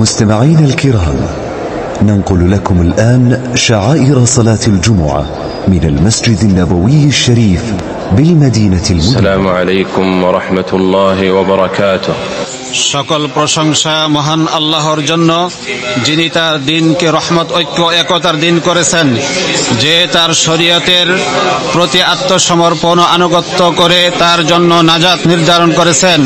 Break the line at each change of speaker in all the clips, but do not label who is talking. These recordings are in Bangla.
مستمعين الكرام، ننقل لكم الآن شعائر صلاة الجمعة من المسجد النبوي الشريف بالمدينة المنورة.
السلام عليكم ورحمة الله وبركاته.
সকল প্রশংসা মহান আল্লাহর জন্য, যিনি তার দিনকে রহমত, ঐক্য, একতার দিন করেছেন, যে তার শরীয়তের প্রতি আত্মসমর্পণ ও আনুগত্য করে তার জন্য নাজাত নির্ধারণ করেছেন।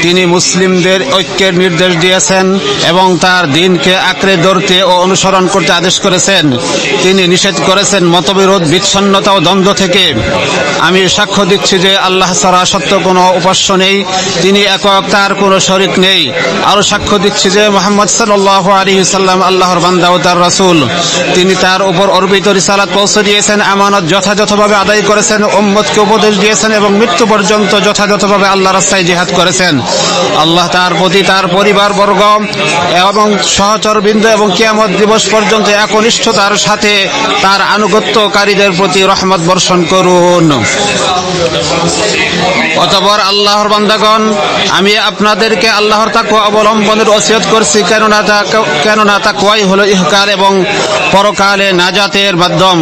তিনি মুসলিমদের ঐক্যের নির্দেশ দিয়েছেন এবং তার দিনকে আঁকড়ে ধরতে ও অনুসরণ করতে আদেশ করেছেন। তিনি নিষেধ করেছেন মতবিরোধ, বিচ্ছিন্নতা ও দ্বন্দ্ব থেকে। আমি সাক্ষ্য দিচ্ছি যে আল্লাহ ছাড়া সত্য কোনো উপাস্য নেই, তিনি একক, তার কোনো শরীক নেই। আরো সাক্ষ্য দিচ্ছি যে মুহাম্মদ সাল্লাল্লাহু আলাইহি ওয়াসাল্লাম আল্লাহর বান্দা ও তার রাসূল। তিনি তার উপর অর্পিত রিসালাত পৌঁছে দিয়েছেন, আমানত যথাযথভাবে আদায় করেছেন, উম্মতকে উপদেশ দিয়েছেন এবং মৃত্যু পর্যন্ত যথাযথভাবে আল্লাহর রাস্তায় জিহাদ করেছেন। আল্লাহ তার প্রতি, তার পরিবারবর্গ এবং সহচরবৃন্দ এবং কিয়ামত দিবস পর্যন্ত একনিষ্ঠতার সাথে তার আনুগত্যকারীদের প্রতি রহমত বর্ষণ করুন। অতঃপর আল্লাহর বান্দাগণ, আমি আপনাদেরকে আল্লাহর তাকওয়া অবলম্বনের ওসিয়ত করছি, কেননা তাকওয়াই হলো ইহকাল এবং পরকালে নাজাতের মাধ্যম।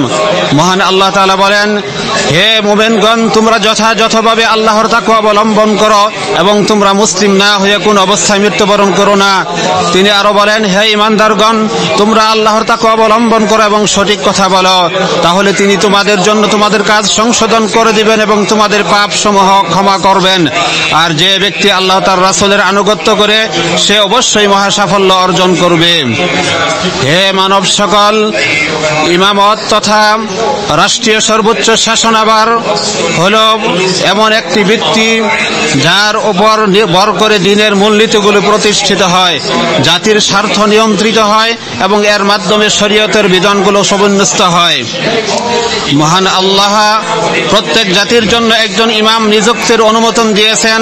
মহান আল্লাহ তাআলা বলেন, হে মুমিনগণ, তোমরা যথাযথভাবে আল্লাহর তাকওয়া অবলম্বন করো এবং তোমরা মুসলিম না হয়ে কোন অবস্থায় মৃত্যুবরণ করো না। তিনি আরো বলেন, হে ঈমানদারগণ, তোমরা আল্লাহর তাকওয়া অবলম্বন করো এবং সঠিক কথা বলো, তাহলে তিনি তোমাদের জন্য তোমাদের কাজ সংশোধন করে দিবেন এবং তোমাদের পাপ সমূহ ক্ষমা করবেন। আর যে ব্যক্তি আল্লাহ তার রাসূলের আনুগত্য করে, সে অবশ্যই মহা সাফল্য অর্জন করবে। হে মানব সকল, ইমামত তথা রাষ্ট্রীয় সর্বোচ্চ শাসনাবার হলো এমন একটি বৃত্তি যার উপর নির্ভর করে দিনের মূলনীতিগুলো প্রতিষ্ঠিত হয়, জাতির স্বার্থ নিয়ন্ত্রিত হয় এবং এর মাধ্যমে শরীয়তের বিধানগুলো সমুন্নত হয়। মহান আল্লাহ প্রত্যেক জাতির জন্য একজন ইমাম নিযুক্তির অনুমোদন দিয়েছেন,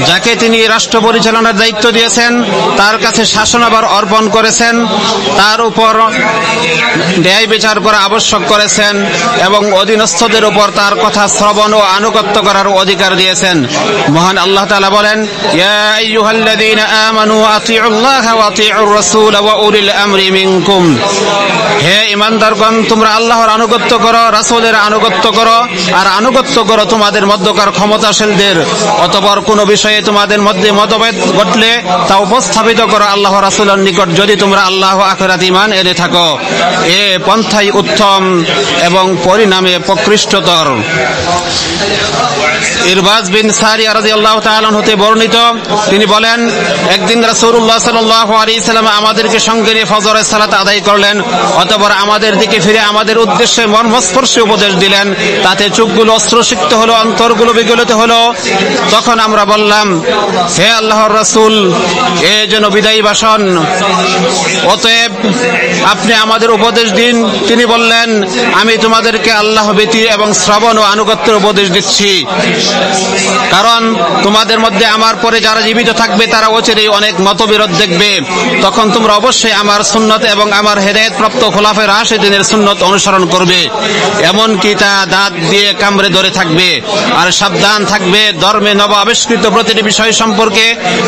যাকে তিনি রাষ্ট্র পরিচালনার দায়িত্ব দিয়েছেন, তার কাছে শাসনাভার অর্পণ করেছেন, তার উপর ন্যায় বিচার করা আবশ্যক করেছেন এবং অধীনস্থদের উপর তার কথা শ্রবণ ও আনুগত্য করার অধিকার দিয়েছেন। মহান আল্লাহ তাআলা বলেন, ইয়া আইয়ুহাল্লাযীনা আমানু আতিউল্লাহা ওয়া আতিউর রাসূল ওয়া উলিল আমরি মিনকুম। হে ঈমানদারগণ, তোমরা আল্লাহর আনুগত্য করো, রাসূলের আনুগত্য করো, আর আনুগত্য করো তোমাদের মধ্যকার ক্ষমতাশীলদের। অতঃপর কোন বিষয়ে তোমাদের মধ্যে মতভেদ ঘটলে তা উপস্থাপিত করো আল্লাহ রাসূলের নিকট, যদি তোমরা আল্লাহ ও আখিরাত ঈমান এনে থাকো। এ পন্থাই উত্তম এবং পরিণামে প্রকৃষ্টতর। ইরবাজ বিন সারিয়া রাদিয়াল্লাহু তাআলা হতে বর্ণিত, তিনি বলেন, একদিন রাসূলুল্লাহ সাল্লাল্লাহু আলাইহি সাল্লাম আমাদেরকে সঙ্গে নিয়ে ফজরের সালাত আদায় করলেন। অতঃপর আমাদের দিকে ফিরে আমাদের উদ্দেশ্যে মর্মস্পর্শী উপদেশ দিলেন, তাতে চোখগুলো অশ্রুসিক্ত হলো, অন্তরগুলো বিগলিত হলো। তখন আমরা বললাম, হে আল্লাহর রাসূল, এ যেন বিদায়ী ভাষণ, অতএব আপনি আমাদের উপদেশ দিন। তিনি বললেন, আমি তোমাদেরকে আল্লাহ ভীতি এবং শ্রবণ ও আনুগত্যের উপদেশ দিচ্ছি, কারণ তোমাদের মধ্যে আমার পরে যারা জীবিত থাকবে তারা অচিরেই অনেক মতবিরোধ দেখবে। তখন তোমরা অবশ্যই আমার সুন্নত এবং আমার হেদায়েতপ্রাপ্ত খোলাফায়ে রাশিদিনের সুন্নত অনুসরণ করবে, এমনকি তা দাঁত দিয়ে কামড়ে ধরে থাকবে। আর সাবধান থাকবে ধর্মে নব আবিষ্কৃত প্রতিটি বিষয় সম্পর্কে,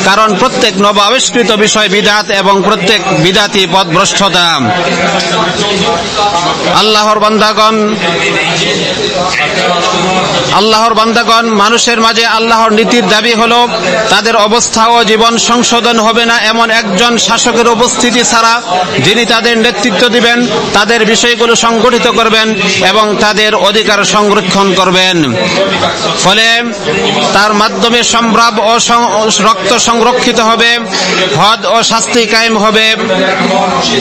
কারণ প্রত্যেক নব আবিষ্কৃত বিষয় বিদআত এবং প্রত্যেক বিদআতই পথভ্রষ্টতা। আল্লাহর বান্দাগণ, মানুষের মাঝে আল্লাহর নীতির দাবি হলো তাদের অবস্থা ও জীবন সংশোধন হবে না এমন একজন শাসকের উপস্থিতি ছাড়া, যিনি তাদের নেতৃত্ব দিবেন, তাদের বিষয়গুলো সংগঠিত করবেন এবং তাদের অধিকার সংরক্ষণ করবেন। ফলে তার মাধ্যমে সম্ভ্রান্ত ও রক্ত সংরক্ষিত হবে, হদ ও শাস্তি কায়েম হবে,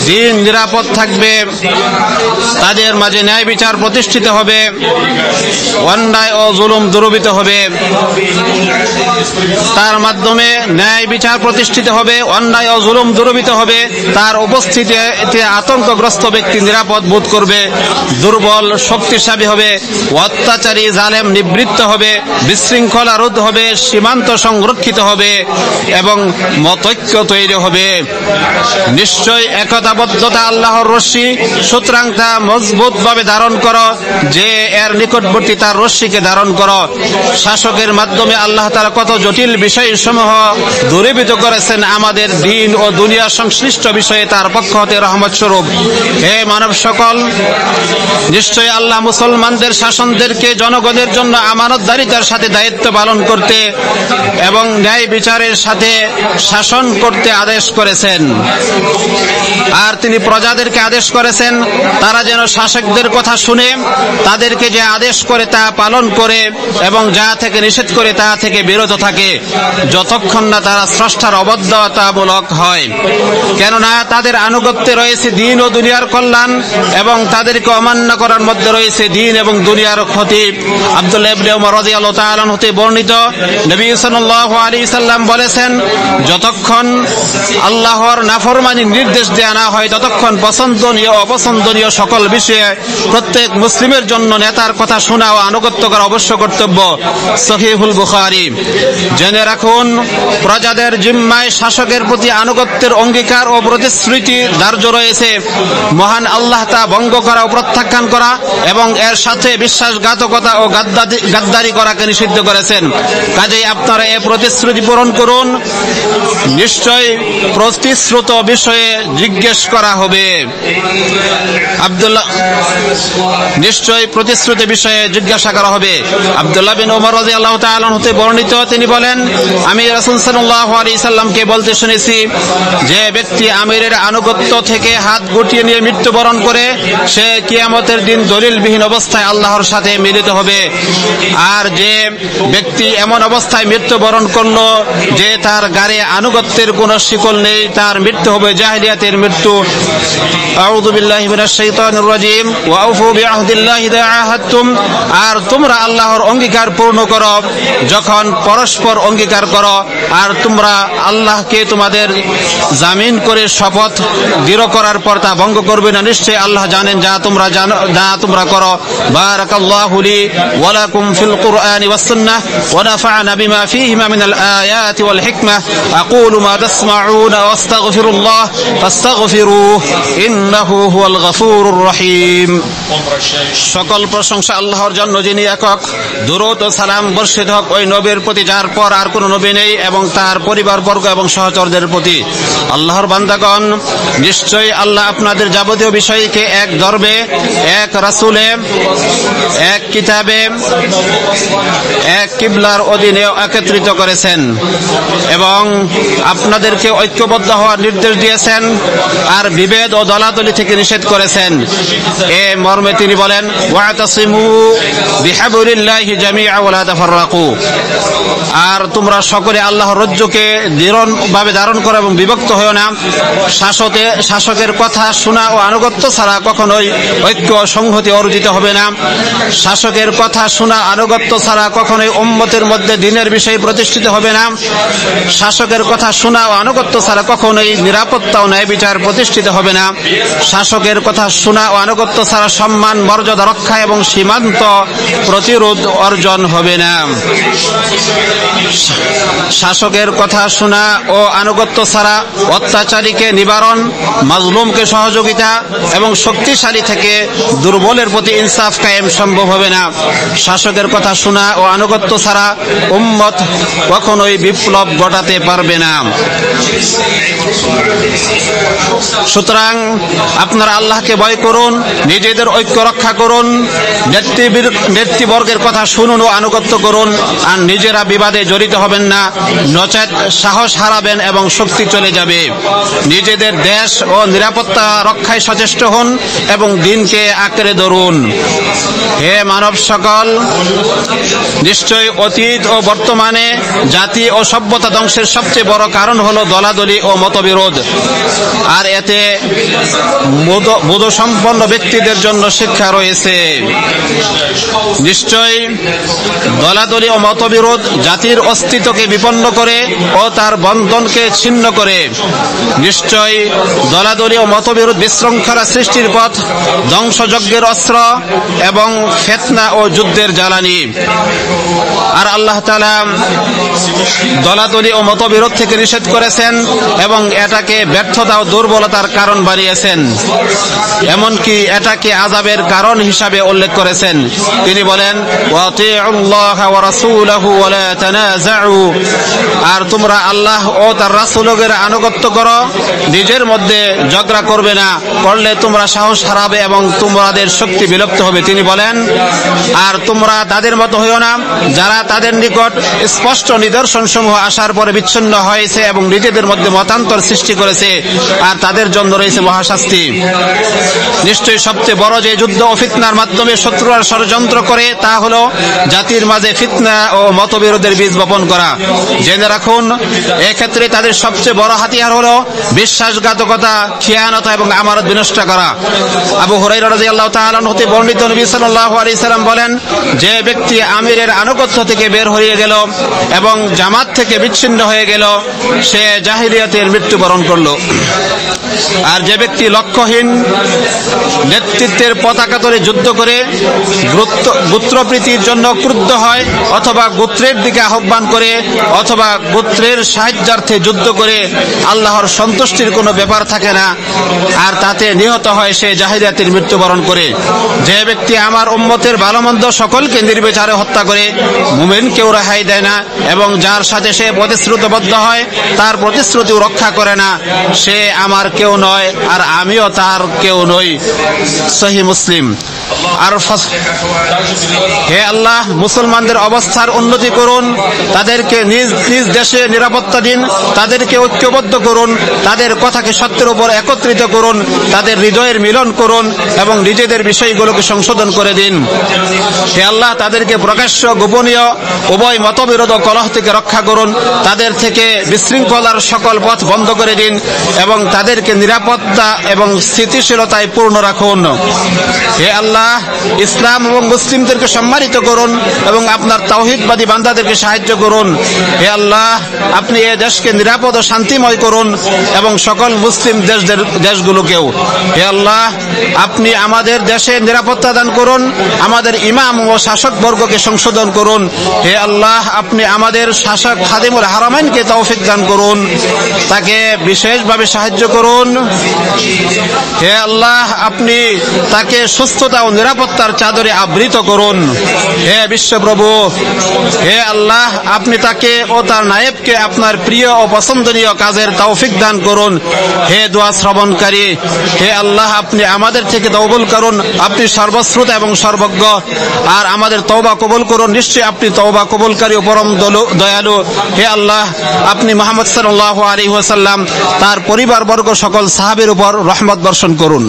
দিন নিরাপদ থাকবে, তাদের মাঝে ন্যায় বিচার প্রতিষ্ঠিত হবে, অন্যায় ও জুলুম দূরীভূত হবে। তার মাধ্যমে ন্যায় বিচার প্রতিষ্ঠিত হবে, অন্যায় ও জুলুম দূরীভূত হবে, তার উপস্থিতিতে আতঙ্কগ্রস্ত ব্যক্তি নিরাপদ বোধ করবে, দুর্বল শক্তিশালী হবে, অত্যাচারী জালেম নিবৃত্ত হবে, বিশৃঙ্খলা রোধ হবে, সীমান্ত সংরক্ষিত শিক্ষিত হবে এবং মতৈক্য তৈরি হবে। নিশ্চয় একতাবদ্ধতা আল্লাহর রশ্মি, সুতরাং তা মজবুতভাবে ধারণ করো, যে এর নিকটবর্তী তার রশ্মিকে ধারণ করো। শাসকের মাধ্যমে আল্লাহ তাআলা কত জটিল বিষয়সমূহ দূরীভূত করেছেন আমাদের দিন ও দুনিয়া সংশ্লিষ্ট বিষয়ে তার পক্ষ হতে রহমত স্বরূপ। হে মানব সকল, নিশ্চয় আল্লাহ মুসলমানদের শাসনদেরকে জনগণের জন্য আমানতদারিতার সাথে দায়িত্ব পালন করতে এবং ন্যায় বিচারের সাথে শাসন করতে আদেশ করেছেন। আর তিনি প্রজাদেরকে আদেশ করেছেন তারা যেন শাসকদের কথা শুনে তাদেরকে যে আদেশ করে তা পালন করে এবং যা থেকে নিষেধ করে তা থেকে বিরত থাকে, যতক্ষণ না তারা স্রষ্টার অবদ্ধতামূলক হয়। কেননা তাদের আনুগত্যে রয়েছে দিন ও দুনিয়ার কল্যাণ এবং তাদেরকে অমান্য করার মধ্যে রয়েছে দিন এবং দুনিয়ার ক্ষতি। আব্দুল্লাহ ইবনে উমর রাদিয়াল্লাহু তাআলা হতে বর্ণিত, নবী সাল্লাল্লাহু আলাইহি সাল্লাম বলেছেন, যতক্ষণ আল্লাহর নাফরমানির নির্দেশ দেয়া না হয় ততক্ষণ পছন্দনীয় অপছন্দনীয় সকল বিষয়ে প্রত্যেক মুসলিমের জন্য নেতার কথা শোনা ও আনুগত্য করা অবশ্য কর্তব্য। সহিহুল বুখারী। জেনে রাখুন, প্রজাদের জিম্মায় শাসকের প্রতি আনুগত্যের অঙ্গীকার ও প্রতিশ্রুতি ধার্য রয়েছে। মহান আল্লাহ তা ভঙ্গ করা ও প্রত্যাখ্যান করা এবং এর সাথে বিশ্বাসঘাতকতা ও গাদ্দারি করাকে নিষিদ্ধ করেছেন। কাজেই আপনারা এ প্রতিশ্রুতি পূরণ করুন। নিশ্চয় প্রতিশ্রুত বিষয়ে জিজ্ঞেস করা হবে। নিশ্চয় প্রতিশ্রুতি বিষয়ে জিজ্ঞাসা করা হবে। আব্দুল্লাহ বিন উমর রাদিয়াল্লাহু তাআলা হতে বর্ণিত, তিনি বলেন, আমি রাসূল সাল্লাল্লাহু আলাইহি সাল্লামকে বলতে শুনেছি, যে ব্যক্তি আমিরের আনুগত্য থেকে হাত গুটিয়ে নিয়ে মৃত্যুবরণ করে সে কিয়ামতের দিন দলিলবিহীন অবস্থায় আল্লাহর সাথে মিলিত হবে। আর যে ব্যক্তি এমন অবস্থায় মৃত্যুবরণ করলো যে তার গাড়ে আনুগত্যের কোনো শিকল নেই, তার মৃত্যু হবে জাহিলিয়াতের মৃত্যু। আউযু বিল্লাহি মিনাশ শাইতানির রাজীম। ওয়া আউফু বিআহদিল্লাহি ইযা আহাদতুম। আর তোমরা আল্লাহর অঙ্গীকার পূর্ণ করো যখন পরস্পর অঙ্গীকার করো। আর তোমরা আল্লাহকে তোমাদের জামিন করে শপথ দৃঢ় করার পর তা ভঙ্গ করবে না। নিশ্চয় আল্লাহ জানেন যা তোমরা করো। বারাকাল্লাহু লি ওয়া লাকুম ফিল কুরআনি ওয়াস সুন্নাহ ওয়া নাফা'না বিমা ফীহিমা মিনাল আয়াতি ওয়াল হিকমাহ। আকুলু মা তাসমাউনা ওয়া আস্তাগফিরুল্লাহ ফাস্তাগফিরুহু ইন্নাহু হুয়াল গফুরুর রহিম। সকল প্রশংসা আল্লাহর জন্য, যিনি একক। দুরূদ ও সালাম বর্ষিত হোক ওই নবীর প্রতি যার পর আর কোনো নবী নেই এবং তার পরিবারবর্গ এবং সহচরদের প্রতি। আল্লাহর বান্দাগণ, নিশ্চয়ই আল্লাহ আপনাদের যাবতীয় বিষয়কে এক ধর্মে, এক রাসূলে, এক কিতাবে, এক কিবলার অধীনে একত্রিত করেছেন এবং আপনাদেরকে ঐক্যবদ্ধ হওয়ার নির্দেশ দিয়েছেন আর বিভেদ ও দলাদলি থেকে নিষেধ করেছেন। এ মর্মে তিনি বলেন, ওয়াতাসিমু বিহাবলিল্লাহি জামিআ ওয়া লা তাফাররাকু। আর তোমরা সকলে আল্লাহর রজ্জুকে দৃঢ়ভাবে ধারণ করো এবং বিভক্ত হও না। শাসকের কথা শোনা ও আনুগত্য ছাড়া কখনোই ঐক্য সংহতি অর্জিত হবে না। শাসকের কথা শোনা আনুগত্য ছাড়া কখনোই উম্মতের মধ্যে দ্বীনের বিষয় প্রতিষ্ঠিত হবে না। শাসকের কথা শোনা ও আনুগত্য ছাড়া কখনোই নিরাপত্তা ও ন্যায় বিচার প্রতিষ্ঠিত হবে না। শাসকের কথা শোনা ও আনুগত্য ছাড়া সম্মান মর্যাদা রক্ষা এবং সীমান্ত প্রতিরোধ অর্জন হবে না। শাসকের কথা শোনা ও আনুগত্য ছাড়া অত্যাচারীকে নিবারণ, মাজলুমকে সহযোগিতা এবং শক্তিশালী থেকে দুর্বলের প্রতি ইনসাফ কায়েম সম্ভব হবে না। শাসকের কথা শোনা ও আনুগত্য ছাড়া উম্মত কখনোই বিপ্লব ঘটাতে পারবে না। সুতরাং আপনারা আল্লাহকে ভয় করুন, নিজেদের ঐক্য রক্ষা করুন, নেতৃবর্গের কথা শুনুন ও আনুগত্য করুন, আর নিজেরা বিবাদে জড়িত হবেন না, নচেত সাহস হারাবেন এবং শক্তি চলে যাবে। নিজেদের দেশ ও নিরাপত্তা রক্ষায় সচেষ্ট হন এবং দিনকে আঁকড়ে ধরুন। হে মানব সকল, নিশ্চয় অতীত ও বর্তমানে জাতি ও সভ্যতা ধ্বংসের সবচেয়ে বড় কারণ হলো দলাদলি ও মতবিরোধ। আর এতে এতে বোধসম্পন্ন ব্যক্তিদের জন্য শিক্ষা রয়েছে। নিশ্চয়ই দলাদলি ও মতবিরোধ জাতির অস্তিত্বকে বিপন্ন করে ও তার বন্ধনকে ছিন্ন করে। নিশ্চয়ই দলাদলি ও মতবিরোধ বিশৃঙ্খলা সৃষ্টির পথ, ধ্বংসযজ্ঞের অস্ত্র এবং ফিতনা ও যুদ্ধের জ্বালানি। আর আল্লাহ তাআলা দলাদলি ও মতবিরোধ থেকে নিষেধ করেছেন এবং এটাকে ব্যর্থতা ও দুর্বলতার কারণ বানিয়েছেন, এমনকি এটাকে আযাবের কারণ হিসাবে উল্লেখ করেছেন। তিনি বলেন, ওয়াতিউল্লাহ ওয়া রাসূলাহু ওয়া লা তানাযাউ, আর তোমরা আল্লাহ ও তার রাসূলের আনুগত্য করো, নিজের মধ্যে ঝগড়া করবে না, করলে তোমরা সাহস হারাবে এবং তোমাদের শক্তি বিলুপ্ত হবে। তিনি বলেন, আর তোমরা তাদের মতো হইও না যারা তাদের নিকট স্পষ্ট নিদর্শন সমূহ আসার পরে বিচ্ছিন্ন হয়েছে এবং নিজেদের মধ্যে মতান্তর সৃষ্টি করেছে, আর তাদের জন্য রয়েছে মহাশাস্তি। নিশ্চয়ই সবচেয়ে বড় যে যুদ্ধ ও ফিতনার মাধ্যমে শত্রুরা ষড়যন্ত্র করে তা হলো জাতির মাঝে ফিতনা ও মতবিরোধের বীজ বপন করা। জেনে রাখুন, এক্ষেত্রে তাদের সবচেয়ে বড় হাতিয়ার হলো বিশ্বাসঘাতকতা, খিয়ানতা এবং আমানত বিনষ্ট করা। আবু হুরায়রা রাদিয়াল্লাহু তাআলা আনহু হতে বর্ণিত, নবী সাল্লাল্লাহু আলাইহি সাল্লাম বলেন, যে ব্যক্তি আমিরের আনুগত্য থেকে বের হয়ে গেল এবং জামাত থেকে বিচ্ছিন্ন হয়ে গেল, সে জাহিলিয়াতের মৃত্যুবরণ করলো। আর যে ব্যক্তি লক্ষ্যহীন নেতৃত্বের পতাকা ধরে যুদ্ধ করে গোত্রপ্রীতির জন্য ক্রুদ্ধ হয়, অথবা গোত্রের দিকে আহ্বান করে, অথবা গোত্রের সাহায্যার্থে যুদ্ধ করে আল্লাহর সন্তুষ্টির কোনো ব্যাপার থাকে না, আর তাতে নিহত হয়, সে জাহিলিয়াতের মৃত্যুবরণ করে। যে ব্যক্তি আমার উম্মতের ভালো মন্দ সকলকে নির্বিচারে হত্যা করে, মুমিনকেও রেহাই দেয় না, এবং যার সাথে সে প্রতিশ্রুতিবদ্ধ হয় তার প্রতিশ্রুতিও রক্ষা করে না, সে আমার কেউ নয় আর আমিও তার কেউ নই। সহিহ মুসলিম। আর হে আল্লাহ, মুসলমানদের অবস্থার উন্নতি করুন, তাদেরকে নিজ নিজ দেশে নিরাপত্তা দিন, তাদেরকে ঐক্যবদ্ধ করুন, তাদের কথাকে সত্যের উপর একত্রিত করুন, তাদের হৃদয়ের মিলন করুন এবং নিজেদের বিষয়গুলোকে সংশোধন করে দিন। হে আল্লাহ, তাদেরকে প্রকাশ্য গোপনীয় উভয় মতবিরোধ ও কলহ থেকে রক্ষা করুন, তাদের থেকে বিশৃঙ্খলার সকল পথ বন্ধ করে দিন এবং তাদেরকে নিরাপত্তা এবং স্থিতিশীলতায় পূর্ণ রাখুন। হে আল্লাহ, ইসলাম এবং মুসলিমদেরকে সম্মানিত করুন এবং আপনার তাওহীদবাদী বান্দাদেরকে সাহায্য করুন। হে আল্লাহ, আপনি এই দেশকে নিরাপদ ও শান্তিময় করুন এবং সকল মুসলিম দেশগুলোকেও। হে আল্লাহ, আপনি আমাদের দেশে নিরাপত্তা দান করুন, আমাদের ইমাম ও শাসক বর্গকে সংশোধন করুন। হে আল্লাহ, আপনি আমাদের শাসক খাদিমুল হারামাইনকে তৌফিক দান করুন, তাকে বিশেষভাবে সাহায্য করুন। হে আল্লাহ, আপনি তাকে সুস্থতা ও নিরাপত্তার চাদরে আবৃত করুন। হে বিশ্বপ্রভু, হে আল্লাহ, আপনি তাকে ও তার নায়েবকে আপনার প্রিয় ও পছন্দনীয় কাজের তৌফিক দান করুন। হে দোয়া শ্রবণকারী, হে আল্লাহ, আপনি আমাদের থেকে কবুল করুন, আপনি সর্বশ্রোতা এবং সর্বজ্ঞ, আর আমাদের তওবা কবুল করুন, নিশ্চয়ই আপনি তওবা কবুলকারী ও পরম দয়ালু। হে আল্লাহ, আপনি মুহাম্মদ সাল্লাল্লাহু আলাইহি ওয়াসাল্লাম, তার পরিবারবর্গ সকল সাহাবীর উপর রহমত বর্ষণ করুন।